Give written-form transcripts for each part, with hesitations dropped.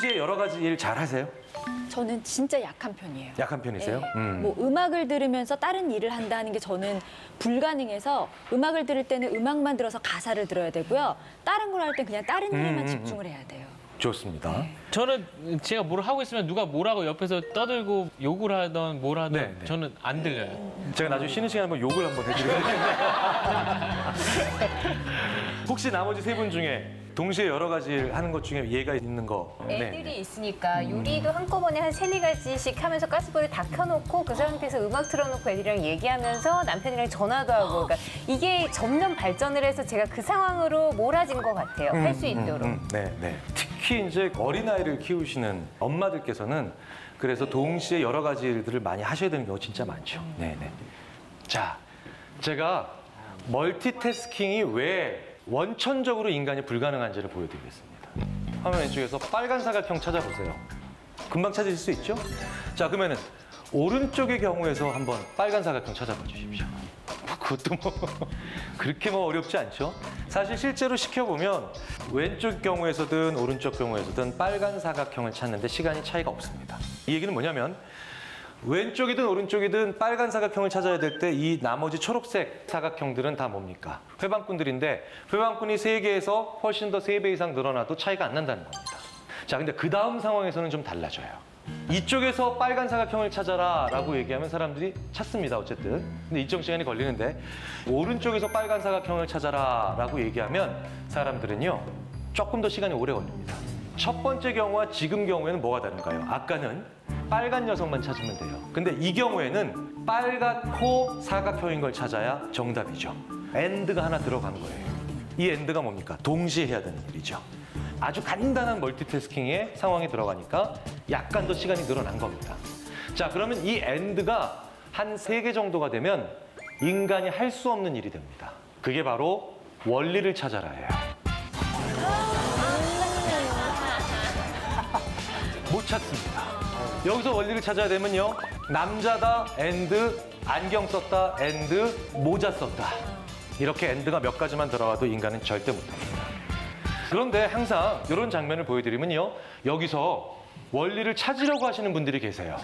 동시에 여러 가지 일 잘 하세요? 저는 진짜 약한 편이에요. 약한 편이세요? 네. 뭐 음악을 들으면서 다른 일을 한다는 게 저는 불가능해서 음악을 들을 때는 음악만 들어서 가사를 들어야 되고요. 다른 걸 할 땐 그냥 다른 일에만 집중을 해야 돼요. 좋습니다. 저는 제가 뭘 하고 있으면 누가 뭐라고 옆에서 떠들고 욕을 하던 뭘 하던 네, 네. 저는 안 들려요. 제가 나중에 쉬는 시간에 한번 욕을 한번 해드리겠습니다. 혹시 나머지 세 분 중에 동시에 여러 가지 일 하는 것 중에 예가 있는 거? 애들이 있으니까 요리도 한꺼번에 한 3-4가지씩 하면서 가스불을 다 켜놓고 그 상태에서 음악 틀어놓고 애들이랑 얘기하면서 남편이랑 전화도 하고 그러니까 이게 점점 발전을 해서 제가 그 상황으로 몰아진 것 같아요. 할 수 있도록. 네, 네. 특히 이제 어린아이를 키우시는 엄마들께서는 그래서 동시에 여러 가지 일들을 많이 하셔야 되는 경우 진짜 많죠. 네, 네. 자, 제가 멀티태스킹이 왜 원천적으로 인간이 불가능한지를 보여드리겠습니다. 화면 왼쪽에서 빨간 사각형 찾아보세요. 금방 찾으실 수 있죠? 자, 그러면은 오른쪽의 경우에서 한번 빨간 사각형 찾아봐 주십시오. 그것도 뭐 그렇게 뭐 어렵지 않죠? 사실 실제로 시켜보면 왼쪽 경우에서든 오른쪽 경우에서든 빨간 사각형을 찾는데 시간이 차이가 없습니다. 이 얘기는 뭐냐면 왼쪽이든 오른쪽이든 빨간 사각형을 찾아야 될 때 이 나머지 초록색 사각형들은 다 뭡니까? 회방꾼들인데 회방꾼이 3개에서 훨씬 더 3배 이상 늘어나도 차이가 안 난다는 겁니다. 자, 근데 그 다음 상황에서는 좀 달라져요. 이쪽에서 빨간 사각형을 찾아라 라고 얘기하면 사람들이 찾습니다, 어쨌든. 근데 일정 시간이 걸리는데 오른쪽에서 빨간 사각형을 찾아라 라고 얘기하면 사람들은요 조금 더 시간이 오래 걸립니다. 첫 번째 경우와 지금 경우에는 뭐가 다른가요? 아까는 빨간 녀석만 찾으면 돼요. 근데 이 경우에는 빨갛고 사각형인 걸 찾아야 정답이죠. AND가 하나 들어간 거예요. 이 AND가 뭡니까? 동시에 해야 되는 일이죠. 아주 간단한 멀티태스킹의 상황이 들어가니까 약간 더 시간이 늘어난 겁니다. 자, 그러면 이 AND가 한 3개 정도가 되면 인간이 할 수 없는 일이 됩니다. 그게 바로 원리를 찾아라예요. 못 찾습니다. 여기서 원리를 찾아야 되면요. 남자다, AND, 안경 썼다, AND, 모자 썼다. 이렇게 AND가 몇 가지만 들어가도 인간은 절대 못합니다. 그런데 항상 이런 장면을 보여드리면요. 여기서 원리를 찾으려고 하시는 분들이 계세요.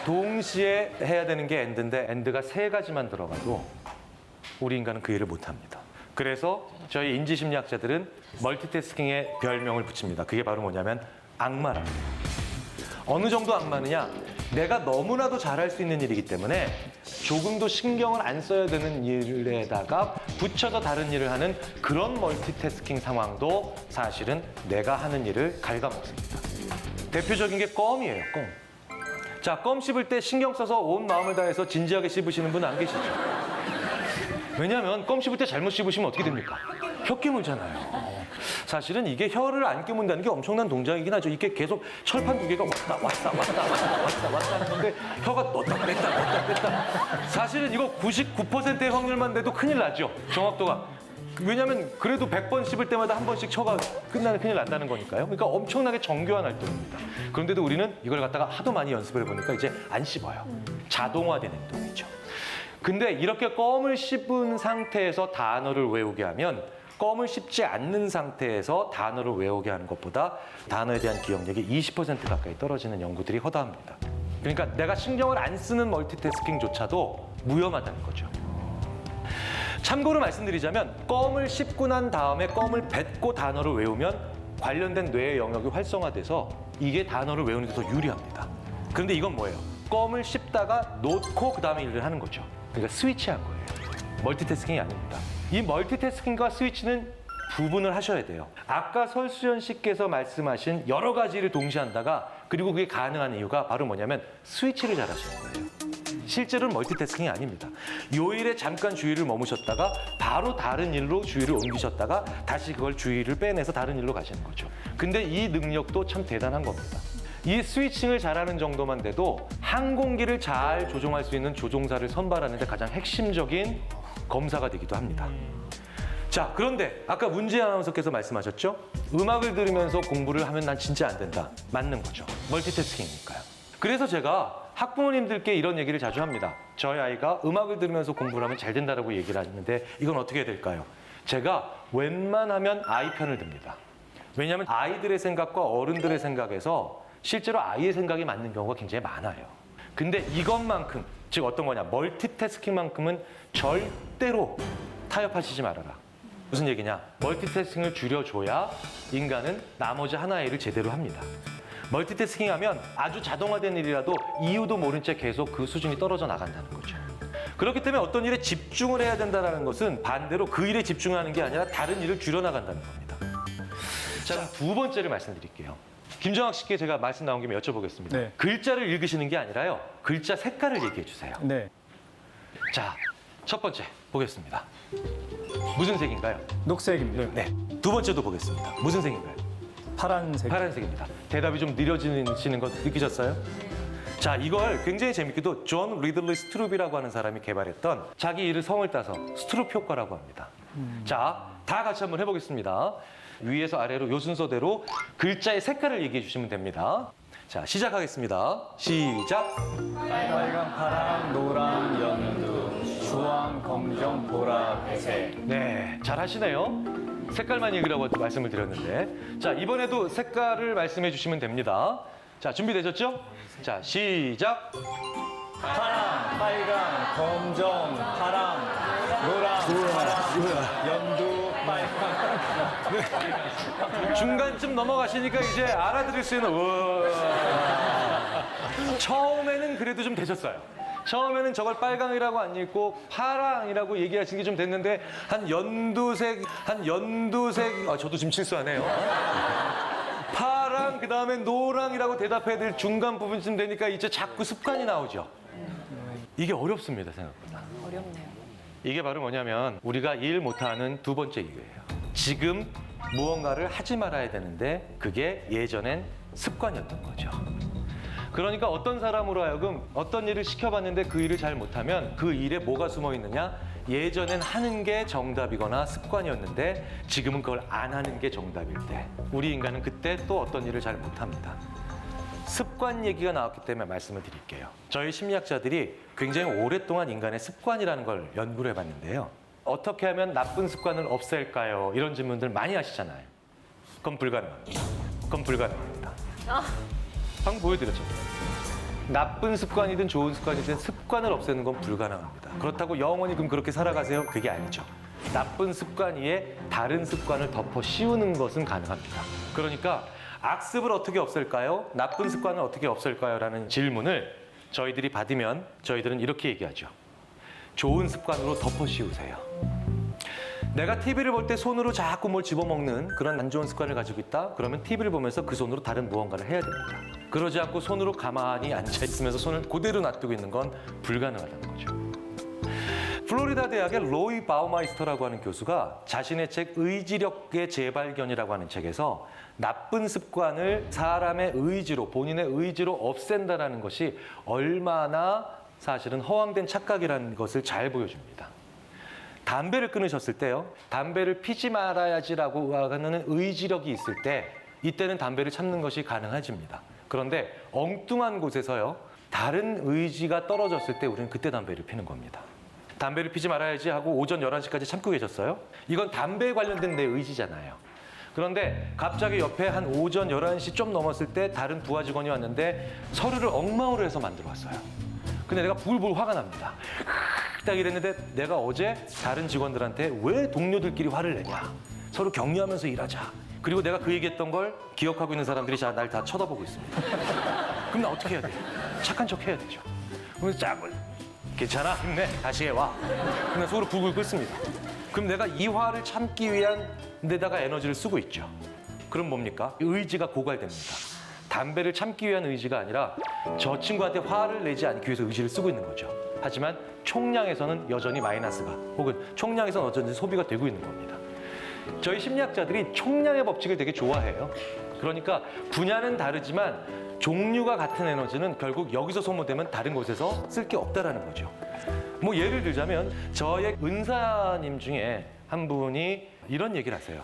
동시에 해야 되는 게 AND인데 AND가 3가지만 들어가도 우리 인간은 그 일을 못합니다. 그래서 저희 인지심리학자들은 멀티태스킹에 별명을 붙입니다. 그게 바로 뭐냐면 악마랍니다. 어느 정도 악마느냐? 내가 너무나도 잘할 수 있는 일이기 때문에 조금도 신경을 안 써야 되는 일에다가 붙여서 다른 일을 하는 그런 멀티태스킹 상황도 사실은 내가 하는 일을 갉아먹습니다. 대표적인 게 껌이에요, 껌. 자, 껌 씹을 때 신경 써서 온 마음을 다해서 진지하게 씹으시는 분 안 계시죠? 왜냐하면 껌 씹을 때 잘못 씹으시면 어떻게 됩니까? 혀 깨물잖아요. 사실은 이게 혀를 안 깨문다는 게 엄청난 동작이긴 하죠. 이게 계속 철판 2개가 왔다 하는 건데 혀가 넣었다 뺐다. 사실은 이거 99%의 확률만 돼도 큰일 나죠. 정확도가. 왜냐하면 그래도 100번 씹을 때마다 한 번씩 혀가 끝나는 큰일 난다는 거니까요. 그러니까 엄청나게 정교한 활동입니다. 그런데도 우리는 이걸 갖다가 하도 많이 연습을 해보니까 이제 안 씹어요. 자동화된 행동이죠. 근데 이렇게 껌을 씹은 상태에서 단어를 외우게 하면 껌을 씹지 않는 상태에서 단어를 외우게 하는 것보다 단어에 대한 기억력이 20% 가까이 떨어지는 연구들이 허다합니다. 그러니까 내가 신경을 안 쓰는 멀티태스킹조차도 무혐하다는 거죠. 참고로 말씀드리자면 껌을 씹고 난 다음에 껌을 뱉고 단어를 외우면 관련된 뇌의 영역이 활성화돼서 이게 단어를 외우는 데 더 유리합니다. 그런데 이건 뭐예요? 껌을 씹다가 놓고 그 다음에 일을 하는 거죠. 그러니까 스위치한 거예요. 멀티태스킹이 아닙니다. 이 멀티태스킹과 스위치는 구분을 하셔야 돼요. 아까 설수연 씨께서 말씀하신 여러 가지를 동시에 한다가 그리고 그게 가능한 이유가 바로 뭐냐면 스위치를 잘 하시는 거예요. 실제로는 멀티태스킹이 아닙니다. 요 일에 잠깐 주의를 머무셨다가 바로 다른 일로 주의를 옮기셨다가 다시 그걸 주의를 빼내서 다른 일로 가시는 거죠. 근데 이 능력도 참 대단한 겁니다. 이 스위칭을 잘하는 정도만 돼도 항공기를 잘 조종할 수 있는 조종사를 선발하는 데 가장 핵심적인 검사가 되기도 합니다. 자, 그런데 아까 문재 아나운서께서 말씀하셨죠? 음악을 들으면서 공부를 하면 난 진짜 안 된다. 맞는 거죠. 멀티태스킹이니까요. 그래서 제가 학부모님들께 이런 얘기를 자주 합니다. 저희 아이가 음악을 들으면서 공부를 하면 잘 된다고 얘기를 하는데 이건 어떻게 해야 될까요? 제가 웬만하면 아이 편을 듭니다. 왜냐하면 아이들의 생각과 어른들의 생각에서 실제로 아이의 생각이 맞는 경우가 굉장히 많아요. 근데 이것만큼, 즉 어떤 거냐, 멀티태스킹만큼은 절대로 타협하시지 말아라. 무슨 얘기냐? 멀티태스킹을 줄여줘야 인간은 나머지 하나의 일을 제대로 합니다. 멀티태스킹 하면 아주 자동화된 일이라도 이유도 모른 채 계속 그 수준이 떨어져 나간다는 거죠. 그렇기 때문에 어떤 일에 집중을 해야 된다는 것은 반대로 그 일에 집중하는 게 아니라 다른 일을 줄여나간다는 겁니다. 자, 그럼 두 번째를 말씀드릴게요. 김정학 씨께 제가 말씀 나온 김에 여쭤보겠습니다. 네. 글자를 읽으시는 게 아니라요. 글자 색깔을 얘기해 주세요. 네. 자, 첫 번째 보겠습니다. 무슨 색인가요? 녹색입니다. 네. 두 번째도 보겠습니다. 무슨 색인가요? 파란색. 파란색입니다. 대답이 좀 느려지는 거 느끼셨어요? 자, 이걸 굉장히 재밌게도 존 리들리 스트룹이라고 하는 사람이 개발했던 자기 이를 성을 따서 스트룹 효과라고 합니다. 자, 다 같이 한번 해보겠습니다. 위에서 아래로 요 순서대로 글자의 색깔을 얘기해 주시면 됩니다. 자, 시작하겠습니다. 시작. 빨강, 파랑, 노랑, 연두, 주황, 검정, 보라, 회색. 네, 잘 하시네요. 색깔만 얘기라고 말씀을 드렸는데. 자, 이번에도 색깔을 말씀해 주시면 됩니다. 자, 준비되셨죠? 자, 시작. 파랑, 빨강, 검정, 파랑, 노랑, 파랑, 연두, 빨강. 중간쯤 넘어가시니까 이제 알아들을 수 있는, 우와. 처음에는 그래도 좀 되셨어요. 처음에는 저걸 빨강이라고 안 읽고 파랑이라고 얘기하신 게 좀 됐는데 한 연두색, 저도 지금 실수하네요. 파랑, 그 다음에 노랑이라고 대답해야 될 중간 부분쯤 되니까 이제 자꾸 습관이 나오죠. 이게 어렵습니다, 생각보다. 어렵네요. 이게 바로 뭐냐면 우리가 일 못하는 두 번째 이유예요. 지금 무언가를 하지 말아야 되는데 그게 예전엔 습관이었던 거죠. 그러니까 어떤 사람으로 하여금 어떤 일을 시켜봤는데 그 일을 잘 못하면 그 일에 뭐가 숨어 있느냐? 예전엔 하는 게 정답이거나 습관이었는데 지금은 그걸 안 하는 게 정답일 때 우리 인간은 그때 또 어떤 일을 잘 못합니다. 습관 얘기가 나왔기 때문에 말씀을 드릴게요. 저희 심리학자들이 굉장히 오랫동안 인간의 습관이라는 걸 연구를 해봤는데요. 어떻게 하면 나쁜 습관을 없앨까요? 이런 질문들 많이 하시잖아요. 그건 불가능합니다. 그건 불가능합니다. 방금 보여드렸죠. 나쁜 습관이든 좋은 습관이든 습관을 없애는 건 불가능합니다. 그렇다고 영원히 그럼 그렇게 살아가세요? 그게 아니죠. 나쁜 습관 위에 다른 습관을 덮어 씌우는 것은 가능합니다. 그러니까 악습을 어떻게 없앨까요? 나쁜 습관을 어떻게 없앨까요? 라는 질문을 저희들이 받으면 저희들은 이렇게 얘기하죠. 좋은 습관으로 덮어 씌우세요. 내가 TV를 볼 때 손으로 자꾸 뭘 집어먹는 그런 안 좋은 습관을 가지고 있다? 그러면 TV를 보면서 그 손으로 다른 무언가를 해야 됩니다. 그러지 않고 손으로 가만히 앉아있으면서 손을 그대로 놔두고 있는 건 불가능하다는 거죠. 플로리다 대학의 로이 바우마이스터라고 하는 교수가 자신의 책 의지력의 재발견이라고 하는 책에서 나쁜 습관을 사람의 의지로, 본인의 의지로 없앤다는 것이 얼마나 사실은 허황된 착각이라는 것을 잘 보여줍니다. 담배를 끊으셨을 때요, 담배를 피지 말아야지라고 하는 의지력이 있을 때 이때는 담배를 참는 것이 가능해집니다. 그런데 엉뚱한 곳에서요, 다른 의지가 떨어졌을 때 우리는 그때 담배를 피는 겁니다. 담배를 피지 말아야지 하고 오전 11시까지 참고 계셨어요? 이건 담배에 관련된 내 의지잖아요. 그런데 갑자기 옆에 한 오전 11시 좀 넘었을 때 다른 부하 직원이 왔는데 서류를 엉망으로 해서 만들어 왔어요. 근데 내가 불불 화가 납니다. 딱 이랬는데 내가 어제 다른 직원들한테 왜 동료들끼리 화를 내냐. 서로 격려하면서 일하자. 그리고 내가 그 얘기했던 걸 기억하고 있는 사람들이 날 다 쳐다보고 있습니다. 그럼 나 어떻게 해야 돼요? 착한 척 해야 되죠. 그러면서 짝을 괜찮아, 힘내, 다시 해와. 그냥 속으로 불불 끓습니다. 그럼 내가 이 화를 참기 위한 데다가 에너지를 쓰고 있죠. 그럼 뭡니까? 의지가 고갈됩니다. 담배를 참기 위한 의지가 아니라 저 친구한테 화를 내지 않기 위해서 의지를 쓰고 있는 거죠. 하지만 총량에서는 여전히 마이너스가 혹은 총량에서는 어쩐지 소비가 되고 있는 겁니다. 저희 심리학자들이 총량의 법칙을 되게 좋아해요. 그러니까 분야는 다르지만 종류가 같은 에너지는 결국 여기서 소모되면 다른 곳에서 쓸 게 없다라는 거죠. 뭐 예를 들자면 저의 은사님 중에 한 분이 이런 얘기를 하세요.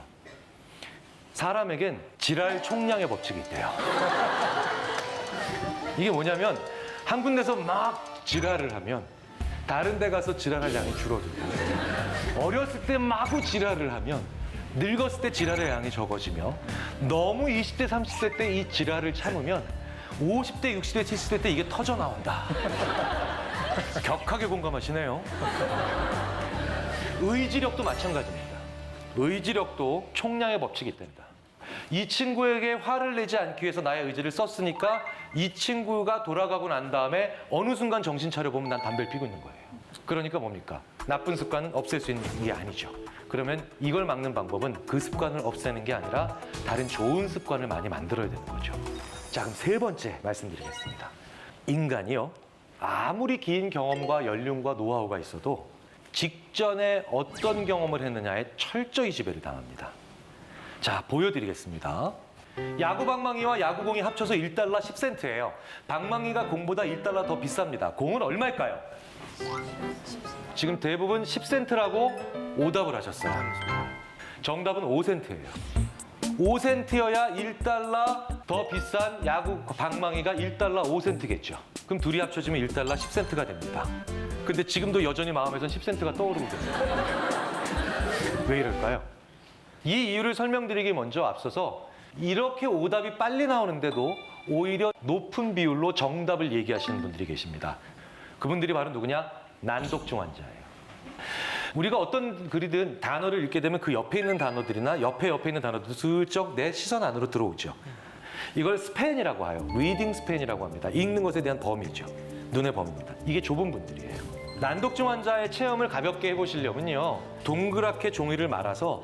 사람에겐 지랄 총량의 법칙이 있대요. 이게 뭐냐면 한 군데서 막 지랄을 하면 다른 데 가서 지랄할 양이 줄어들고 어렸을 때 마구 지랄을 하면 늙었을 때 지랄의 양이 적어지며 너무 20대, 30대 때 이 지랄을 참으면 50대, 60대, 70대 때 이게 터져 나온다. 격하게 공감하시네요. 의지력도 마찬가지입니다. 의지력도 총량의 법칙이 있답니다. 이 친구에게 화를 내지 않기 위해서 나의 의지를 썼으니까 이 친구가 돌아가고 난 다음에 어느 순간 정신 차려보면 난 담배를 피고 있는 거예요. 그러니까 뭡니까? 나쁜 습관은 없앨 수 있는 게 아니죠. 그러면 이걸 막는 방법은 그 습관을 없애는 게 아니라 다른 좋은 습관을 많이 만들어야 되는 거죠. 자, 그럼 세 번째 말씀드리겠습니다. 인간이요, 아무리 긴 경험과 연륜과 노하우가 있어도 직전에 어떤 경험을 했느냐에 철저히 지배를 당합니다. 자, 보여드리겠습니다. 야구 방망이와 야구공이 합쳐서 1달러 10센트예요. 방망이가 공보다 1달러 더 비쌉니다. 공은 얼마일까요? 지금 대부분 10센트라고 오답을 하셨어요. 정답은 5센트예요. 5센트여야 1달러 더 비싼 야구 방망이가 1달러 5센트겠죠. 그럼 둘이 합쳐지면 1달러 10센트가 됩니다. 근데 지금도 여전히 마음에선 10센트가 떠오르고 계세요. 왜 이럴까요? 이 이유를 설명드리기 먼저 앞서서 이렇게 오답이 빨리 나오는데도 오히려 높은 비율로 정답을 얘기하시는 분들이 계십니다. 그분들이 바로 누구냐? 난독증환자예요. 우리가 어떤 글이든 단어를 읽게 되면 그 옆에 있는 단어들이나 옆에 있는 단어들도 슬쩍 내 시선 안으로 들어오죠. 이걸 스팬이라고 해요. 리딩 스팬이라고 합니다. 읽는 것에 대한 범위죠. 눈의 범위입니다. 이게 좁은 분들이에요. 난독증 환자의 체험을 가볍게 해보시려면요, 동그랗게 종이를 말아서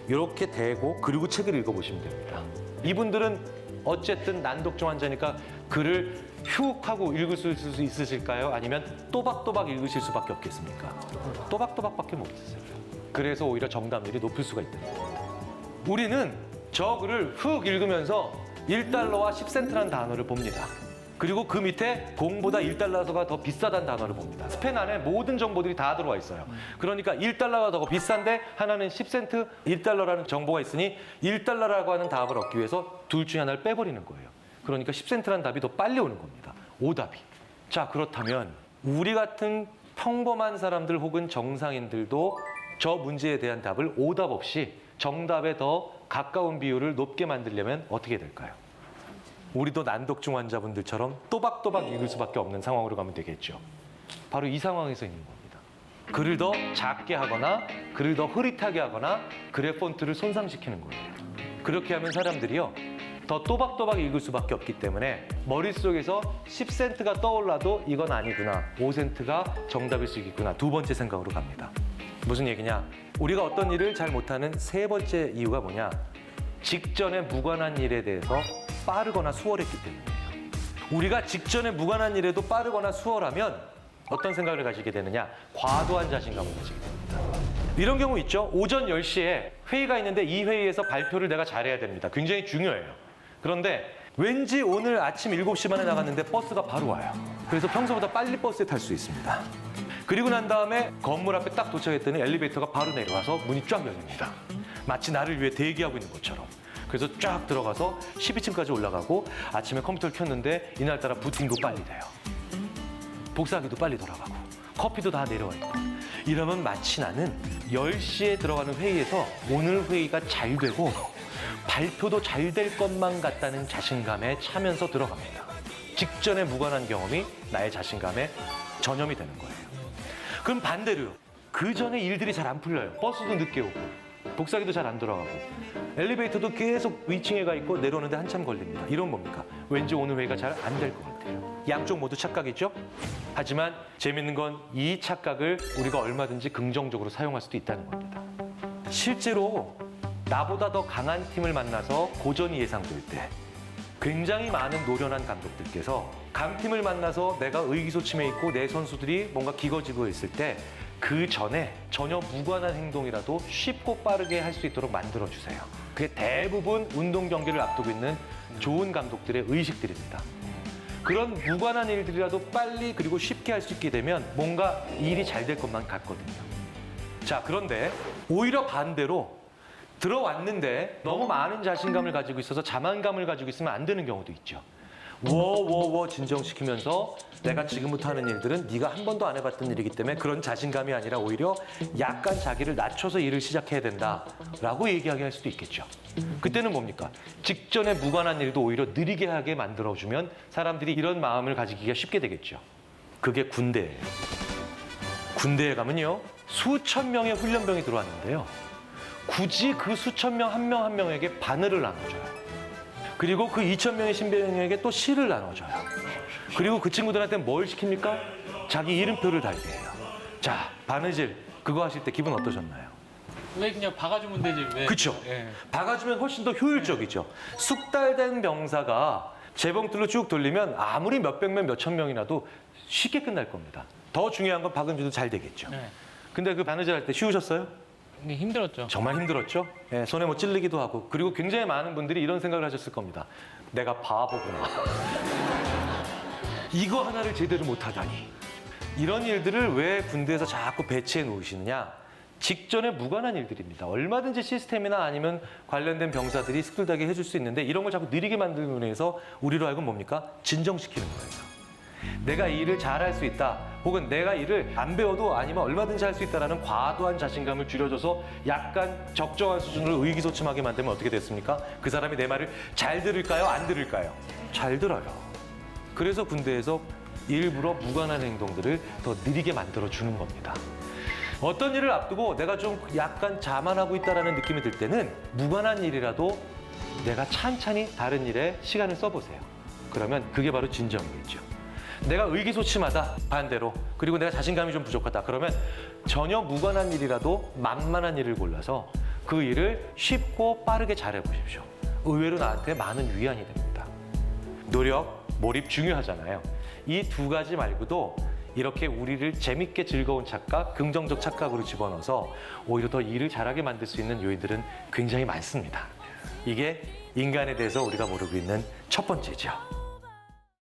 이렇게 대고 그리고 책을 읽어보시면 됩니다. 이분들은 어쨌든 난독증 환자니까 글을 휙 하고 읽을 수 있으실까요? 아니면 또박또박 읽으실 수밖에 없겠습니까? 또박또박밖에 못 있어요. 그래서 오히려 정답률이 높을 수가 있다. 우리는 저 글을 훅 읽으면서 1달러와 10센트라는 단어를 봅니다. 그리고 그 밑에 공보다 1달러가 더 비싸다는 단어를 봅니다. 스팬 안에 모든 정보들이 다 들어와 있어요. 그러니까 1달러가 더 비싼데 하나는 10센트, 1달러라는 정보가 있으니 1달러라고 하는 답을 얻기 위해서 둘 중에 하나를 빼버리는 거예요. 그러니까 10센트라는 답이 더 빨리 오는 겁니다. 오답이. 자, 그렇다면 우리 같은 평범한 사람들 혹은 정상인들도 저 문제에 대한 답을 오답 없이 정답에 더 가까운 비율을 높게 만들려면 어떻게 될까요? 우리도 난독증 환자분들처럼 또박또박 읽을 수밖에 없는 상황으로 가면 되겠죠. 바로 이 상황에서 있는 겁니다. 글을 더 작게 하거나 글을 더 흐릿하게 하거나 글의 폰트를 손상시키는 거예요. 그렇게 하면 사람들이요, 더 또박또박 읽을 수밖에 없기 때문에 머릿속에서 10센트가 떠올라도 이건 아니구나, 5센트가 정답일 수 있겠구나, 두 번째 생각으로 갑니다. 무슨 얘기냐? 우리가 어떤 일을 잘 못하는 세 번째 이유가 뭐냐? 직전에 무관한 일에 대해서 빠르거나 수월했기 때문이에요. 우리가 직전에 무관한 일에도 빠르거나 수월하면 어떤 생각을 가지게 되느냐? 과도한 자신감을 가지게 됩니다. 이런 경우 있죠. 오전 10시에 회의가 있는데 이 회의에서 발표를 내가 잘해야 됩니다. 굉장히 중요해요. 그런데 왠지 오늘 아침 7시 반에 나갔는데 버스가 바로 와요. 그래서 평소보다 빨리 버스에 탈 수 있습니다. 그리고 난 다음에 건물 앞에 딱 도착했더니 엘리베이터가 바로 내려와서 문이 쫙 열립니다. 마치 나를 위해 대기하고 있는 것처럼. 그래서 쫙 들어가서 12층까지 올라가고 아침에 컴퓨터를 켰는데 이날따라 부팅도 빨리 돼요. 복사하기도 빨리 돌아가고 커피도 다 내려와 있고. 이러면 마치 나는 10시에 들어가는 회의에서 오늘 회의가 잘 되고 발표도 잘 될 것만 같다는 자신감에 차면서 들어갑니다. 직전에 무관한 경험이 나의 자신감에 전염이 되는 거예요. 그럼 반대로요. 그 전에 일들이 잘 안 풀려요. 버스도 늦게 오고 복사기도 잘 안 돌아가고 엘리베이터도 계속 위층에 가 있고 내려오는데 한참 걸립니다. 이런 뭡니까? 왠지 오늘 회의가 잘 안 될 것 같아요. 양쪽 모두 착각이죠? 하지만 재밌는 건 이 착각을 우리가 얼마든지 긍정적으로 사용할 수도 있다는 겁니다. 실제로 나보다 더 강한 팀을 만나서 고전이 예상될 때 굉장히 많은 노련한 감독들께서 강팀을 만나서 내가 의기소침해 있고 내 선수들이 뭔가 기거지고 있을 때 그 전에 전혀 무관한 행동이라도 쉽고 빠르게 할 수 있도록 만들어주세요. 그게 대부분 운동 경기를 앞두고 있는 좋은 감독들의 의식들입니다. 그런 무관한 일들이라도 빨리 그리고 쉽게 할 수 있게 되면 뭔가 일이 잘 될 것만 같거든요. 자, 그런데 오히려 반대로 들어왔는데 너무 많은 자신감을 가지고 있어서 자만감을 가지고 있으면 안 되는 경우도 있죠. 워워워 진정시키면서 내가 지금부터 하는 일들은 네가 한 번도 안 해봤던 일이기 때문에 그런 자신감이 아니라 오히려 약간 자기를 낮춰서 일을 시작해야 된다라고 얘기하게 할 수도 있겠죠. 그때는 뭡니까? 직전에 무관한 일도 오히려 느리게 하게 만들어주면 사람들이 이런 마음을 가지기가 쉽게 되겠죠. 그게 군대예요. 군대에 가면요, 수천 명의 훈련병이 들어왔는데요. 굳이 그 수천 명 한 명 한 명에게 바늘을 나눠줘요. 그리고 그 2,000명의 신병에게 또 실을 나눠줘요. 그리고 그 친구들한테 뭘 시킵니까? 자기 이름표를 달게 해요. 자, 바느질 그거 하실 때 기분 어떠셨나요? 왜 그냥 박아주면 되지? 왜? 그렇죠. 예. 박아주면 훨씬 더 효율적이죠. 숙달된 병사가 재봉틀로 쭉 돌리면 아무리 몇백 명, 몇천 명이라도 쉽게 끝날 겁니다. 더 중요한 건 박음질도 잘 되겠죠. 네. 근데 그 바느질 할 때 쉬우셨어요? 근데 힘들었죠. 정말 힘들었죠. 예, 손에 뭐 찔리기도 하고. 그리고 굉장히 많은 분들이 이런 생각을 하셨을 겁니다. 내가 바보구나. 이거 하나를 제대로 못하다니. 이런 일들을 왜 군대에서 자꾸 배치해 놓으시느냐. 직전에 무관한 일들입니다. 얼마든지 시스템이나 아니면 관련된 병사들이 스킬다게 해줄 수 있는데 이런 걸 자꾸 느리게 만들기 위해서 우리로 하여금 뭡니까? 진정시키는 거예요. 내가 이 일을 잘할 수 있다. 혹은 내가 일을 안 배워도 아니면 얼마든지 할 수 있다라는 과도한 자신감을 줄여줘서 약간 적정한 수준으로 의기소침하게 만들면 어떻게 됐습니까? 그 사람이 내 말을 잘 들을까요? 안 들을까요? 잘 들어요. 그래서 군대에서 일부러 무관한 행동들을 더 느리게 만들어주는 겁니다. 어떤 일을 앞두고 내가 좀 약간 자만하고 있다는 느낌이 들 때는 무관한 일이라도 내가 찬찬히 다른 일에 시간을 써보세요. 그러면 그게 바로 진정이겠죠. 내가 의기소침하다, 반대로. 그리고 내가 자신감이 좀 부족하다. 그러면 전혀 무관한 일이라도 만만한 일을 골라서 그 일을 쉽고 빠르게 잘해보십시오. 의외로 나한테 많은 위안이 됩니다. 노력, 몰입 중요하잖아요. 이 두 가지 말고도 이렇게 우리를 재밌게 즐거운 착각, 긍정적 착각으로 집어넣어서 오히려 더 일을 잘하게 만들 수 있는 요인들은 굉장히 많습니다. 이게 인간에 대해서 우리가 모르고 있는 첫 번째죠.